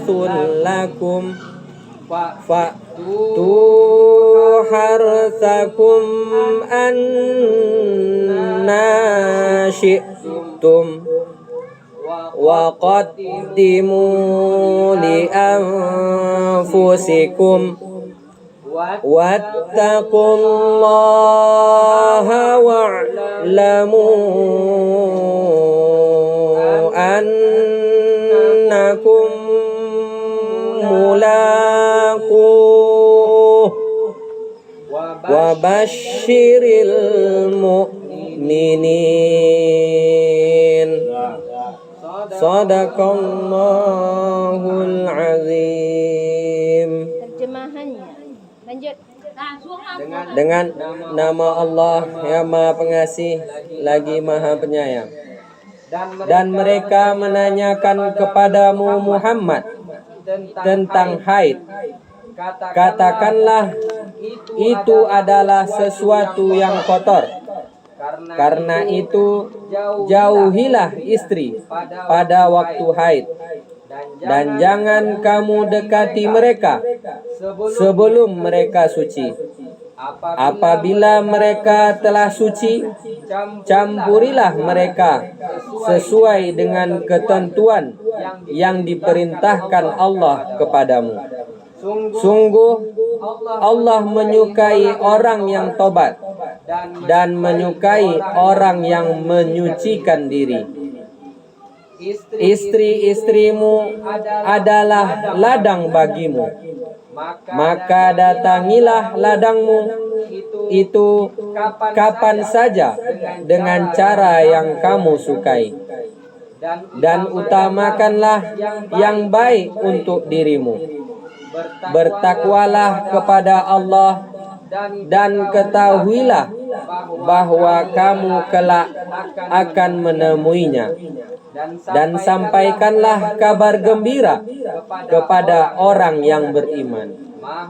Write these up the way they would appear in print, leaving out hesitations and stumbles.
harthul lakum fa'tu harthakum anna syi'tum wa qaddimu li anfusikum wattaqullaha wa'lamu annakum mulaquh wa basyiril mu'minin. Sadaqallahul azim. Terjemahannya. Lanjut. Dengan nama Allah yang Maha Pengasih lagi Maha Penyayang. Dan mereka menanyakan kepadamu Muhammad tentang haid. Katakanlah itu adalah sesuatu yang kotor. Karena itu jauhilah istri pada waktu haid. Dan jangan kamu dekati mereka sebelum mereka suci. Apabila mereka telah suci, campurilah mereka sesuai dengan ketentuan yang diperintahkan Allah kepadamu. Sungguh Allah menyukai orang yang tobat dan menyukai orang yang menyucikan diri. Istri-istrimu adalah ladang bagimu, maka datangilah ladangmu itu kapan saja dengan cara yang kamu sukai, dan utamakanlah yang baik untuk dirimu. Bertakwalah kepada Allah dan ketahuilah bahwa kamu kelak akan menemuinya. Dan sampaikanlah kabar gembira kepada orang yang beriman.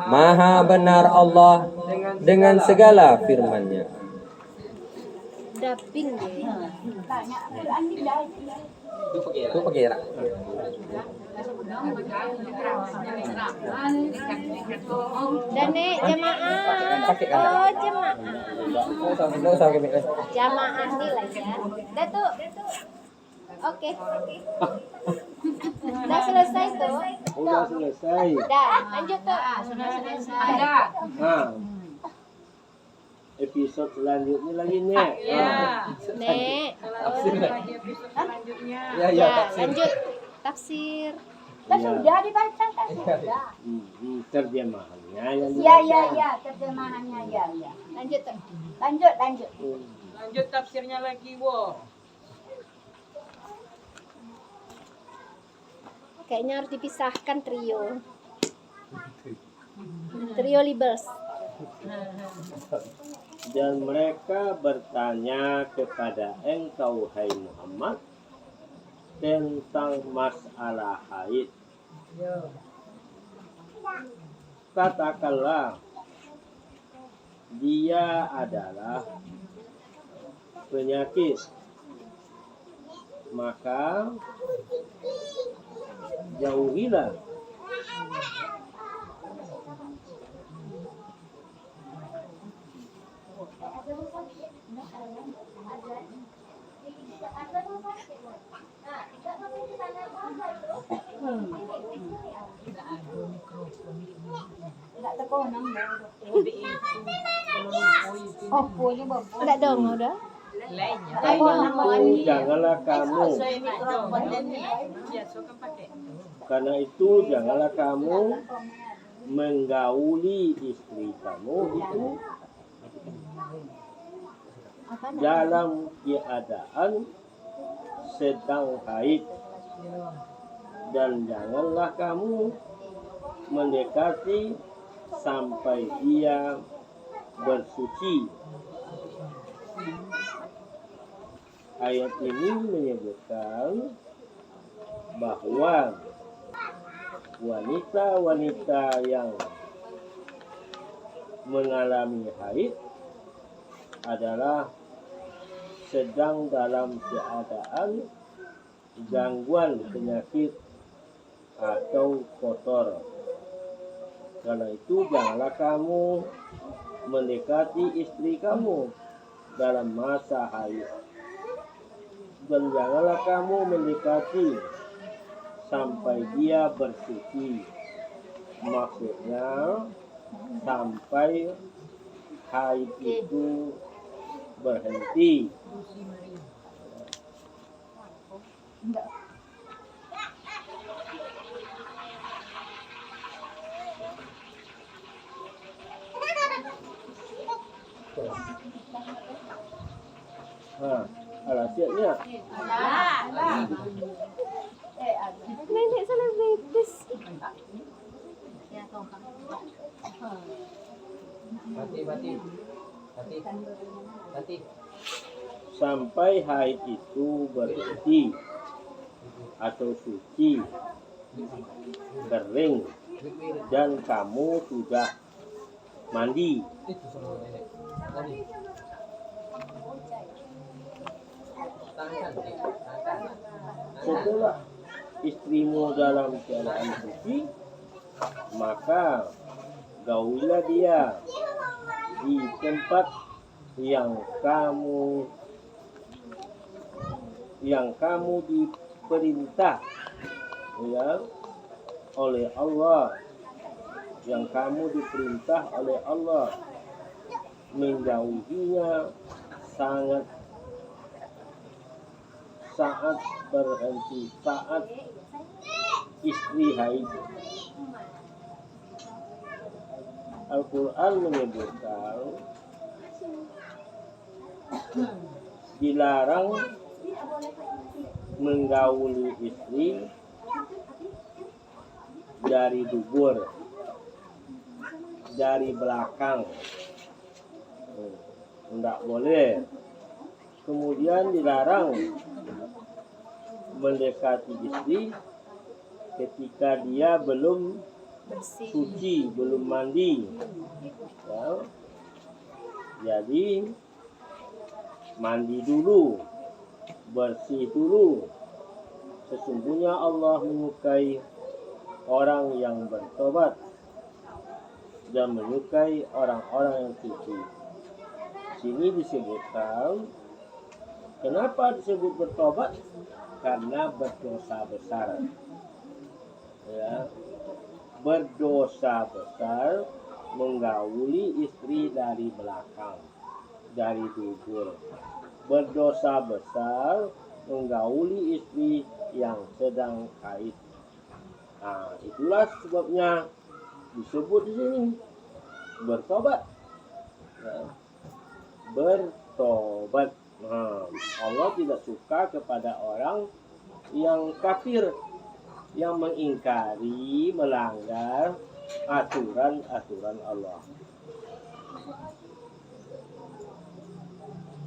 Maha benar Allah dengan segala firman-Nya. Daping Itu pengira. Dan nek jamaah. Pakai kan? Oh, jamaah. Enggak usah pakai mic. Jamaah nih lah ya. Datuk. Oke. Udah selesai tuh? Udah selesai. Dah, lanjut tuh. Sudah selesai. Ada. Nah, episode selanjutnya lagi nih. Nek. Ya, Ya, lanjut. Tafsir. Sudah dibaca kan sudah. Terjemahannya yang Ya, terjemahannya ya. Lanjut tuh. Lanjut. Lanjut tafsirnya lagi, wo. Kayaknya harus dipisahkan trio. Trio Libers. Dan mereka bertanya kepada engkau, hai Muhammad, tentang masalah haid. Katakanlah, dia adalah penyakit, maka jauhilah Oh, punya bapak. Enggak dong, udah. janganlah kamu, karena itu janganlah kamu menggauli istri kamu itu dalam keadaan sedang haid, dan janganlah kamu mendekati sampai dia bersuci. Ayat ini menyebutkan bahwa wanita-wanita yang mengalami haid adalah sedang dalam keadaan gangguan penyakit atau kotor. Karena itu janganlah kamu mendekati istri kamu dalam masa haid, dan janganlah kamu mendekati sampai dia bersuci. Maksudnya sampai haid itu berhenti. Alhasilnya Nenek selebritis. Mati. sampai haid itu berhenti atau suci, kering, dan kamu sudah mandi. Itu sama nenek. Mandi. Tangan. Setelah istrimu dalam keadaan suci, maka gaulilah dia di tempat yang kamu diperintah ya oleh Allah, yang kamu diperintah oleh Allah, menjauhinya saat berhenti, saat istri haid. Al-Quran menyebutkan dilarang menggauli istri dari dubur, dari belakang, tidak boleh. Kemudian dilarang mendekati istri ketika dia belum suci, belum mandi. Ya. Jadi mandi dulu, bersih dulu. Sesungguhnya Allah menyukai orang yang bertobat dan menyukai orang-orang yang suci. Sini disebutkan, kenapa disebut bertobat? Karena berdosa besar. Ya, berdosa besar menggauli istri dari belakang, dari dubur. Berdosa besar menggauli istri yang sedang haid. Nah, itulah sebabnya disebut di sini bertobat. Ya, bertobat. Nah, Allah tidak suka kepada orang yang kafir, yang mengingkari, melanggar aturan-aturan Allah.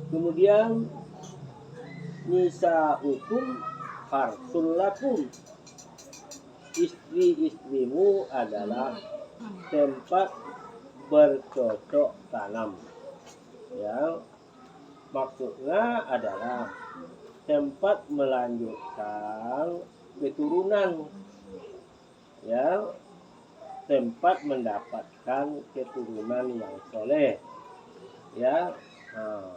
Kemudian nisa'ukum harsul lakum, istri-istrimu adalah tempat bercocok tanam. Ya, maksudnya adalah tempat melanjutkan keturunan, ya, tempat mendapatkan keturunan yang soleh, ya. Nah,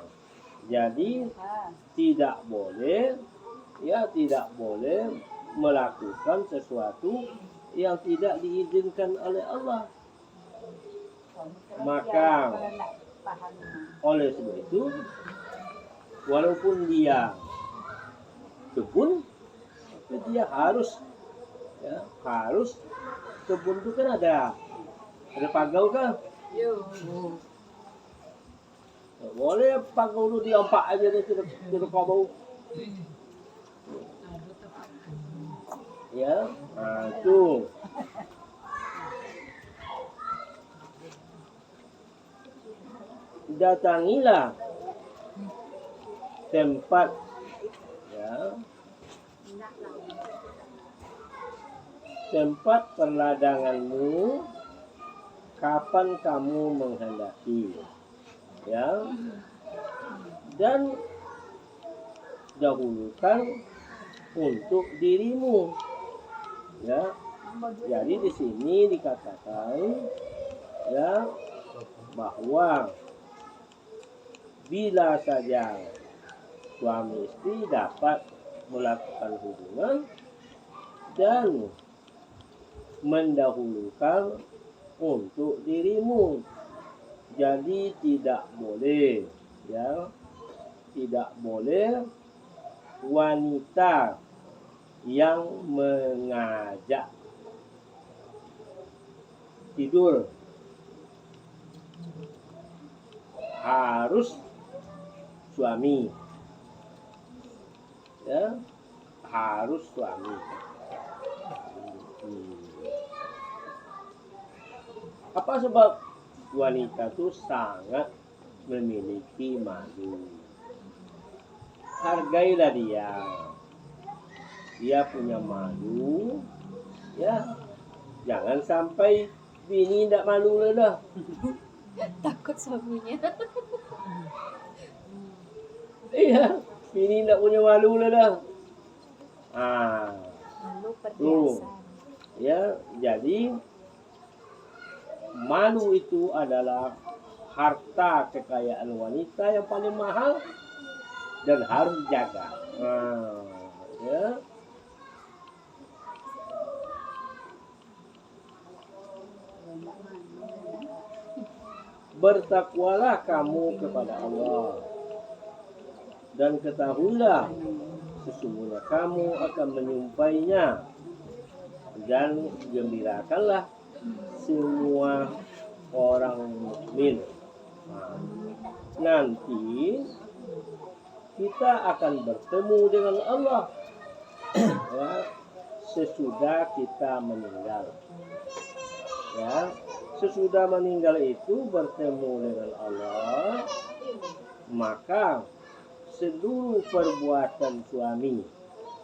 jadi tidak boleh melakukan sesuatu yang tidak diizinkan oleh Allah. Maka oleh sebab itu, walaupun dia kebun, tapi dia harus kebun itu kan ada pagau kan? Boleh pagau lu diompak aja deh di kobau. Ya, nah itu. Datangilah tempat, ya, tempat perladanganmu kapan kamu menghendaki, ya, dan dahulukan untuk dirimu Ya, jadi di sini dikatakan ya bahwa bila saja suami istri dapat melakukan hubungan dan mendahulukan untuk dirimu, jadi tidak boleh ya, tidak boleh wanita yang mengajak tidur, harus suami ya, harus suami. Apa sebab? Wanita itu sangat memiliki malu. Hargailah dia. Dia punya malu ya, jangan sampai bini tidak malu dah. Takut suaminya. Iya, bini tidak punya malu dah. Malu Tuh. perhiasan. Ya, jadi malu itu adalah harta kekayaan wanita yang paling mahal dan harus dijaga. Ya. Bertakwalah kamu kepada Allah dan ketahuilah sesungguhnya kamu akan menyumpainya, dan gembirakanlah semua orang mukmin. Nanti kita akan bertemu dengan Allah ya, sesudah kita meninggal. Ya, sesudah meninggal itu bertemu dengan Allah, maka seluruh perbuatan suami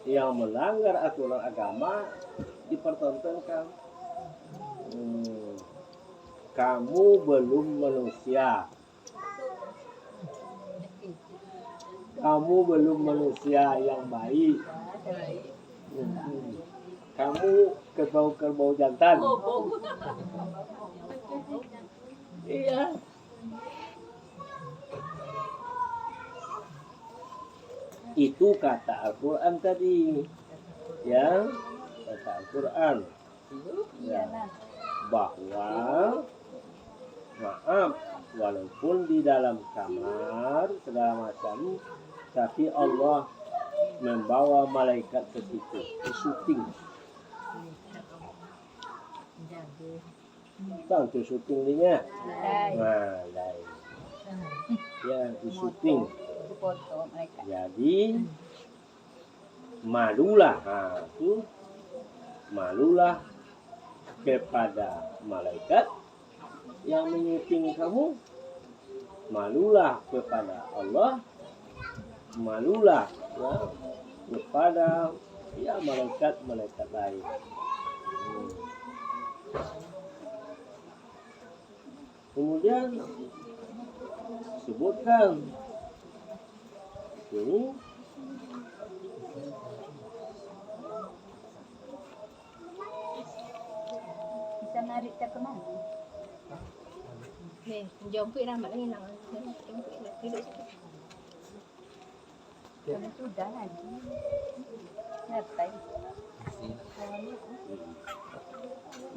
yang melanggar aturan agama dipertontonkan. Kamu belum manusia. Kamu belum manusia yang baik. Kamu kerbau-kerbau jantan. Iya. Itu kata Al-Quran tadi. Ya, kata Al-Quran. Ya, bahwa maaf, walaupun di dalam kamar segala macam, tapi Allah membawa malaikat ke situ, ke syuting. Bang, tu syuting ni ya. Nah, lain. Ya, di syuting. Jadi malulah, tu malulah kepada malaikat yang menyuting kamu, malulah kepada Allah, malulah ya, kepada ya malaikat lain. Kemudian sebutkan ini Bisa narik ke mana? Nih, jompi rambut ni nak. Duduk situ. Kamu sudah lagi. Ngapain?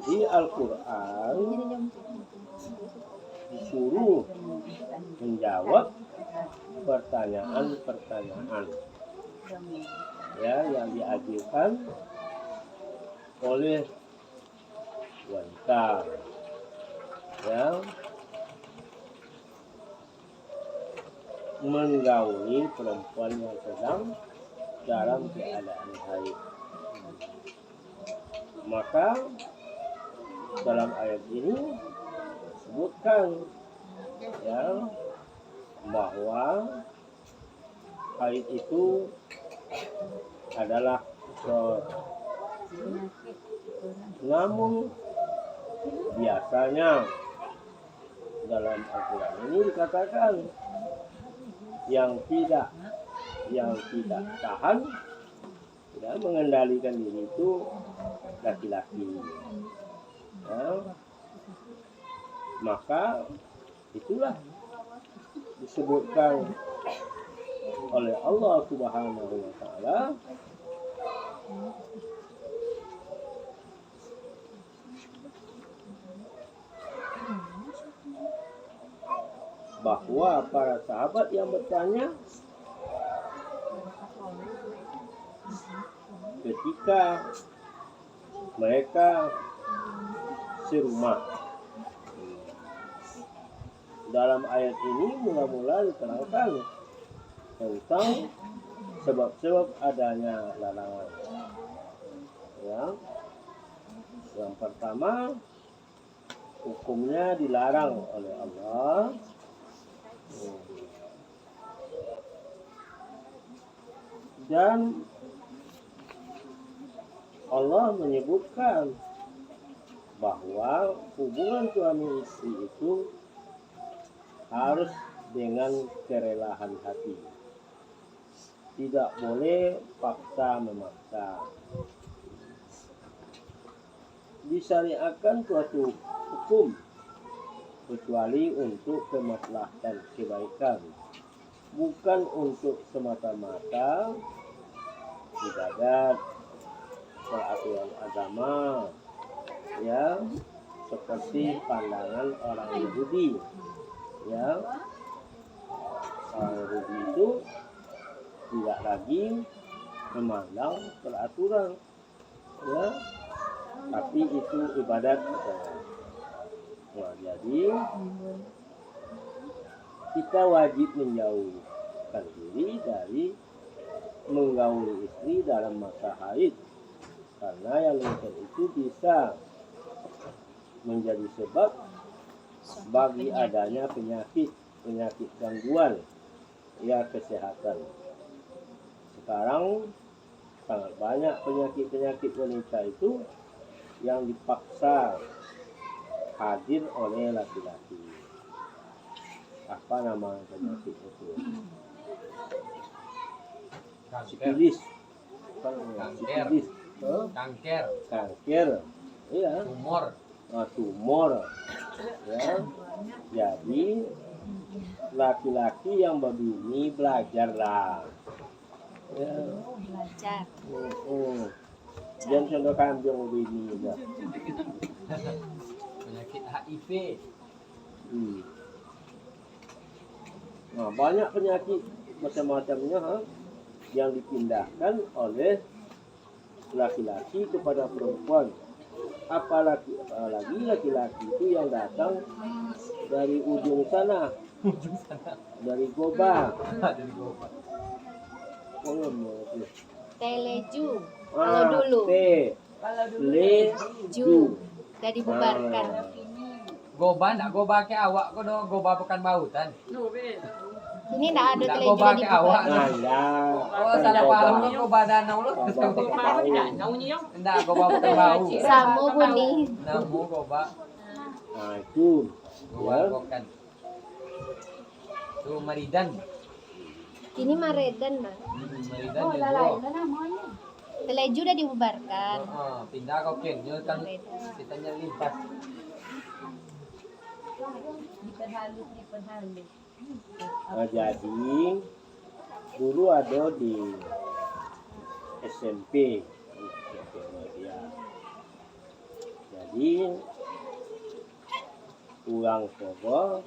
di Al-Quran disuruh menjawab pertanyaan-pertanyaan ya yang diajukan oleh wanita yang menggauli perempuan yang sedang dalam keadaan haid. Maka dalam ayat ini sebutkan ya bahwa haid itu adalah namun biasanya dalam Al-Quran ini dikatakan yang tidak tahan dan yang mengendalikan diri itu laki-laki. Ya. Maka itulah disebutkan oleh Allah Subhanahu wa taala bahwa para sahabat yang bertanya ketika mereka serumah. Dalam ayat ini mula-mula diterangkan tentang sebab-sebab adanya larangan. Ya. Yang pertama, hukumnya dilarang oleh Allah. Dan Allah menyebutkan bahwa hubungan suami istri itu harus dengan kerelaan hati. Tidak boleh paksa memaksa. Disyariatkan suatu hukum kecuali untuk kemaslahatan kebaikan, bukan untuk semata-mata ibadat, peraturan agama, ya, seperti pandangan orang Yahudi. Ya, orang Yahudi itu tidak lagi memandang peraturan, ya, tapi itu ibadat. Nah, jadi kita wajib menjauhkan diri dari menggauli istri dalam masa haid, karena yang demikian itu bisa menjadi sebab bagi adanya penyakit gangguan ya kesehatan. Sekarang sangat banyak penyakit wanita itu yang dipaksa hadir oleh laki-laki. Apa nama penyakit itu? Sifilis. Sifilis. Kanker. Iya. Tumor. Ya. Jadi laki-laki yang begini belajarlah. Ya. Belajar. Jangan contoh kambing begini ya. Penyakit HIV. Nah, banyak penyakit macam-macamnya yang dipindahkan oleh laki-laki kepada perempuan. Apalagi laki-laki itu yang datang dari ujung sana, dari Goba. Teleju. Kalau dulu. Teleju. Udah dibubarkan. Goba ndak goba ke awak ko do goba pekan bautan. Ini enggak ada Ndak teleju goba udah ke awak. dibubarkan. Oh, salah paham lo goba danau lo. Ndak goba pekan bau. Samu buni. Namu goba. Nah, itu Goba ya. bukan. Tu Maridan. Ini Maredan, Bang. Maridan Oh, ni lalai go. na namanya. Teleju udah dibubarkan. Pindah kau ken, nyo kan kitanya lintas. Diperhalus. Nah, jadi dulu ada di SMP Muhammadiyah. Jadi pulang Sogo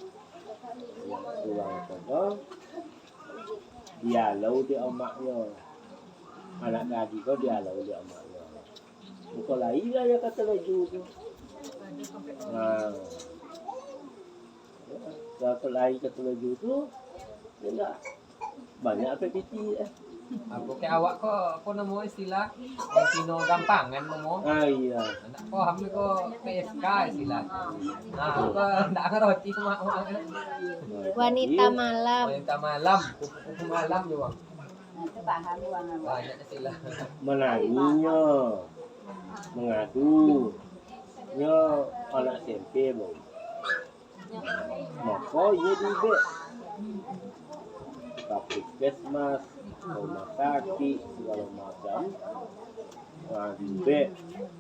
dialau di omaknya, anak gadis kau dialau di omaknya. Bukan lain lah ya kata laju tu. Nah, kalau lain kata laju tu, dia enggak banyak PPT. Aku ke awak ko namo istilah yang Pino gampangan namo. Ah iya. Anak ko hamil ko PSK istilah. Nah, ko ndak ngerti mak. Wanita malam. Wanita malam, kupu malam yo, Bang. Itu paham buang. Banyak istilah. Menanginya, mengadu, nya anak SMP bang. Maka ia dibet. Tapi kesmas, rumah sakit segala macam Jubek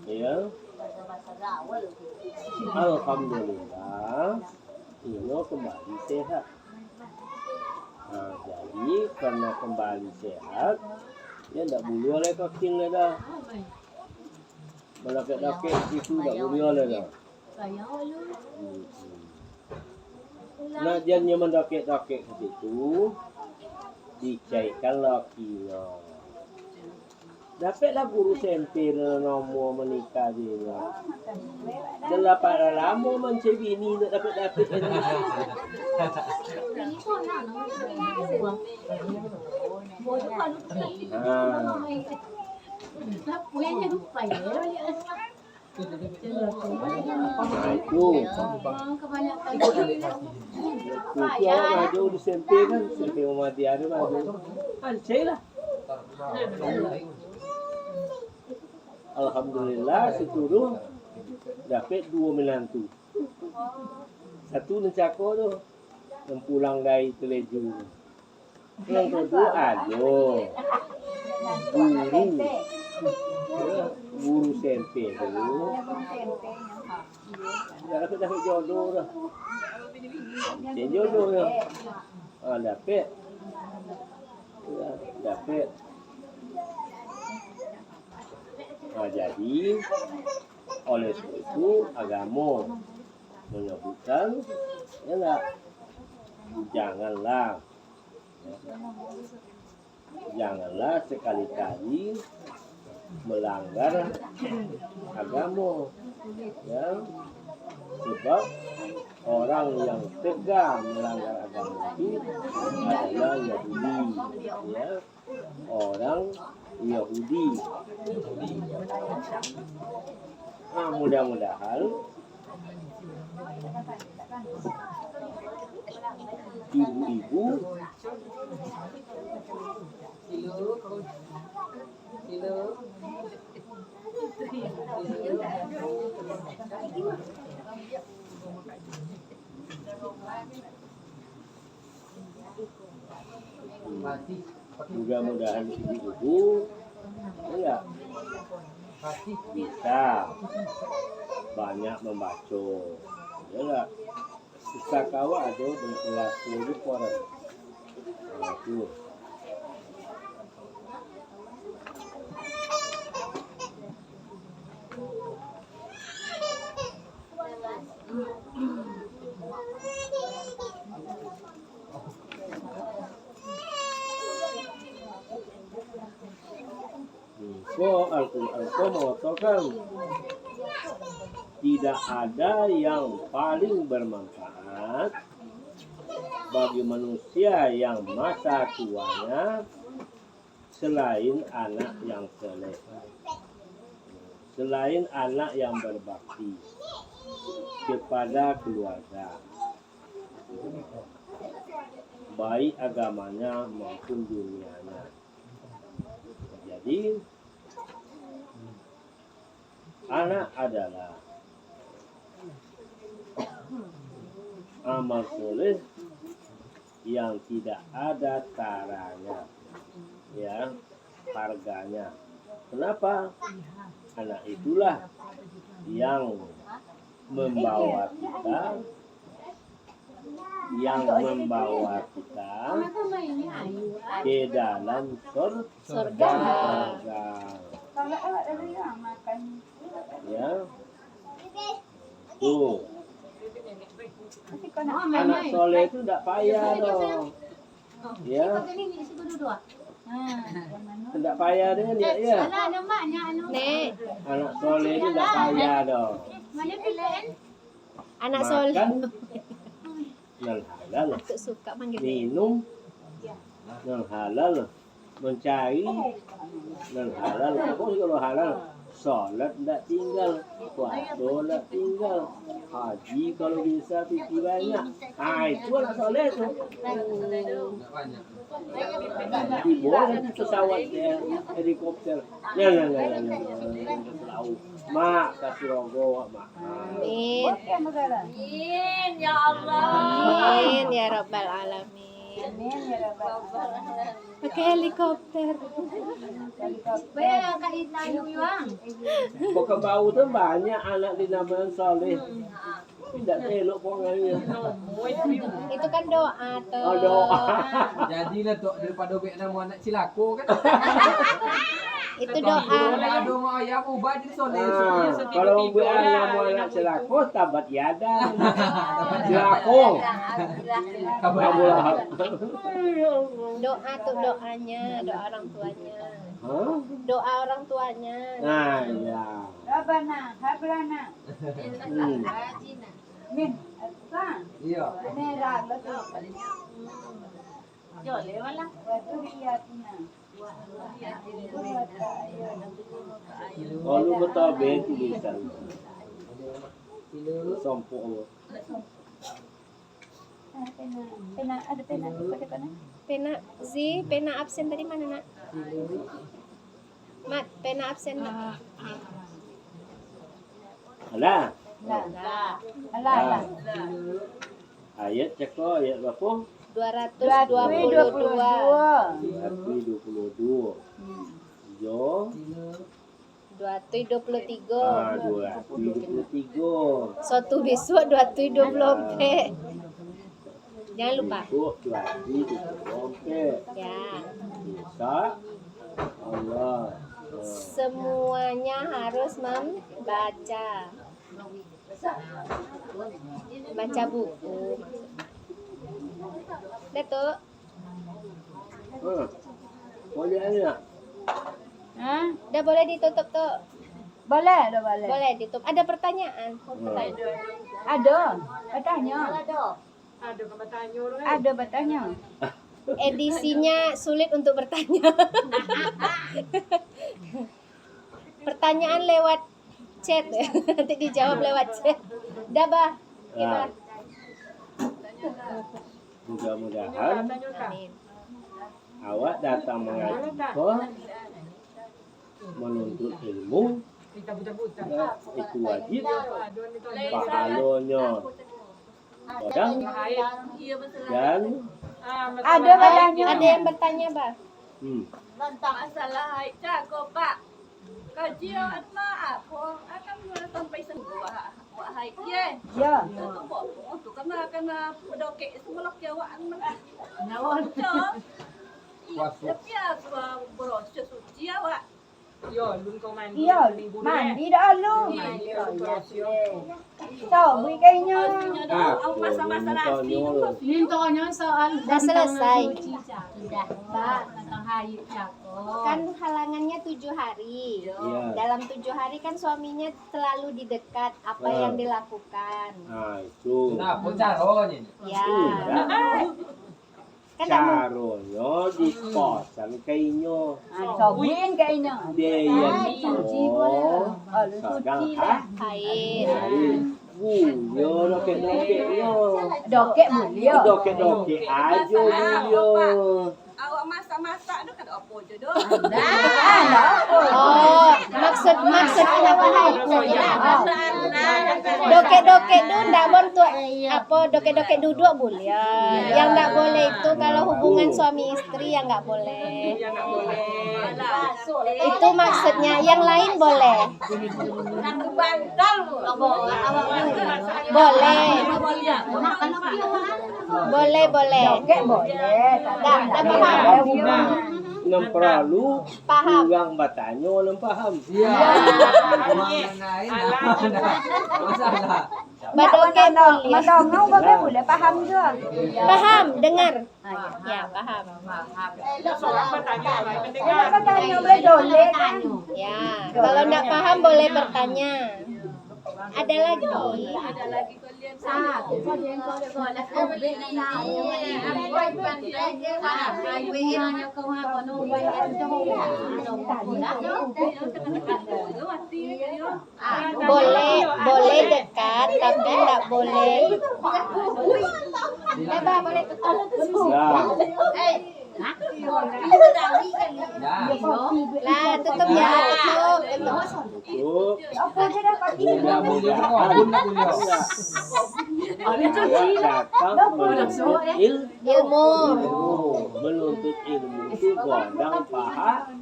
ya. Alhamdulillah Ino kembali sehat. Nah, jadi karena kembali sehat ya tidak boleh oleh kaking lah dah. Melakit-lakit itu tidak boleh oleh dah. Nah jangan mendakik-dakik ke situ dicaikan lakinya. Dapatlah guru sempir nomor menikah dia. Delapan lama mencari ini nak dapat ini. Itu. Kukuh ada di sempir kan, sempir mati ada ada. Cailah. Alhamdulillah seturun dapat 2 menantu. Satu nencako tu yang pulang dari Teleju. Yang kedua ada guru SMP dulu. Dah dapat jodoh dah. Jodoh dah. Dapat. Dapat. Jadi oleh sebab itu agama menyebutkan ya janganlah sekali-kali melanggar agama ya, sebab orang yang tegar melanggar agama itu adalah Yahudi ya, orang Yahudi. Nah, mudah-mudahan ibu-ibu mudah-mudahan ibu-ibu ya bisa banyak membaca ya lah. Pustakawa ada berkelas 10 orang. Itu. Al-Quran mengatakan tidak ada yang paling bermanfaat bagi manusia yang masa tuanya selain anak yang saleh, selain anak yang berbakti kepada keluarga, baik agamanya maupun dunianya. Jadi anak adalah amal soleh yang tidak ada taranya, ya, harganya. Kenapa? Anak itulah yang membawa kita, ke dalam surga. Ya, tuh. Anak soleh itu tidak payah dong. Ya, tidak payah dengan dia ya. Anak soleh itu tidak payah dong. Anak soleh. Yang halal, minum yang halal, mencari yang halal. Apa kalau halal? Salat tidak tinggal, puasa tidak tinggal, haji kalau bisa pergi banyak. Itu anak soleh tu. Dibawa nanti pesawat helikopter. Mak kasih rogo mak. Amin. Amin ya Allah. Amin ya Rabbal Alamin. Amin ya rabbal alamin. Pakai helikopter. Bayar kait na yung Pekebau tu banyak anak di Nabalan Soleh. Tidak elok pongannya. Itu kan doa tuh. Oh, doa. Jadilah tu daripada bek nama anak cilako kan. Itu doa. Aduh mak ayah ubah jadi soleh. Kalau buat nama anak celako, tabat yada. Celako. Kamu lah. Doa tuh doanya, doa orang tuanya. Hah? Doa orang tuanya. Nah, ya. Rabbana hablana min apa? Iya. Ini rabbatu. Yo lewala. Watu riyatina. Kalau betul beti tulisan. Sompo. Pena ada pena pada pena. Pena Zi, pena absen tadi mana nak? Mat, pena absen mat. Alah. Lah. Alah. Ayat ceko ayat berapa? 222. 222. Jo. 223. Ah, 223. Satu besok 224. Jangan lupa. Besok 224. Ya. Bisa. Allah. Semuanya harus membaca. Baca buku. Datuk. Boleh anak. Hah? Dah boleh ditutup tuh. Boleh, dah boleh. Boleh ditutup. Ada pertanyaan. Ada. Bertanya. Ada bertanya. Edisinya sulit untuk bertanya. Pertanyaan lewat chat. Nanti dijawab lewat chat. Dah, Bah. Ya. Mudah-mudahan Amin. awak datang mengajar menuntut ilmu ya, itu wajib pahalanya kadang dan Ada bertanya. Ada yang bertanya, Bah? Tentang masalah haid jago Pak. Kajian atma aku akan melakukan paisan buat haid ye. Ya. Itu bohong tu karena pedokek semelok jawaan mana. Nawon. Tapi aku berosok suci awak. Yo, lun kau mandi. Iya, mandi dah lu. So, beri kayaknya. Aku masa-masa nasi. Mintonya soal Dah selesai. Sudah, Pak, tentang haid jago. Kan halangannya 7 hari. ya. Dalam 7 hari kan suaminya selalu di dekat. Apa yang dilakukan? Nah itu Nah, caranya. Ya. Kan caranya tak dipasang kainnya Sobrin kayaknya. dia yang Suci boleh. Oh, lu kadang suci dah. haid. yo doket-doketnya Dokek mulia. doket-doket aja yo Awak masak-masak tu kan apa je doh. Oh, maksud kenapa haid? Doket-doket tu ndak bontuk apa doket-doket duduk boleh. Yang ndak boleh itu kalau hubungan suami istri yang nggak boleh. Itu maksudnya, yang lain boleh. Nak bantal Boleh. Boleh, boleh. Dokek boleh. Dah paham. nem perlu Paham. kurang bertanya nem paham Iya. Masalah. Badoke boleh. Madongau bagai boleh paham juga. Paham, dengar. Ya, paham. Kalau bertanya boleh dolek kan. Ya, kalau nggak paham boleh bertanya. Ada lagi? kalian. Boleh dekat, tapi nggak boleh. Lebar boleh tutup. ya Ya. Lah, tutup ya, tutup. tutup. Apa je dapat Enggak boleh semua. Pun nak boleh. Saya datang menuntut Ilmu menuntut ilmu itu gondang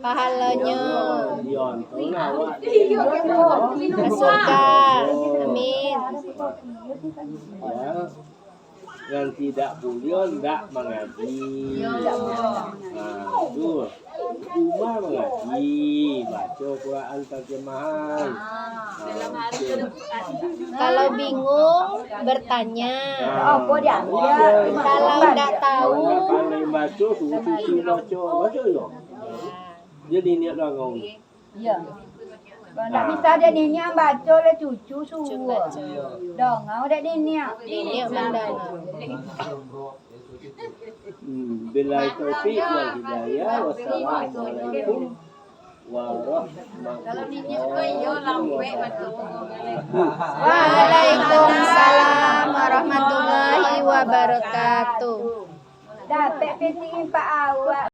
pahalanya dionton awak ke surga. Amin. ya yang tidak boleh enggak mengaji. Nah, itu cuma mengaji, baca Quran terjemahan. Dalam hari Quran. Kalau bingung bertanya. Apa dia? Kalau tidak tahu Kalau pandai baca, suruh cucu baca yo. Jadi niat dah kau. Ya. Kalau tak bisa dia niat baca le cucu suruh. Dongau dak niat. ini mandala. Bila taufik wal hidayah. Wassalamualaikum warahmatullahi wabarakatuh. Waalaikumsalam warahmatullahi wabarakatuh. Dapat peti 4 awak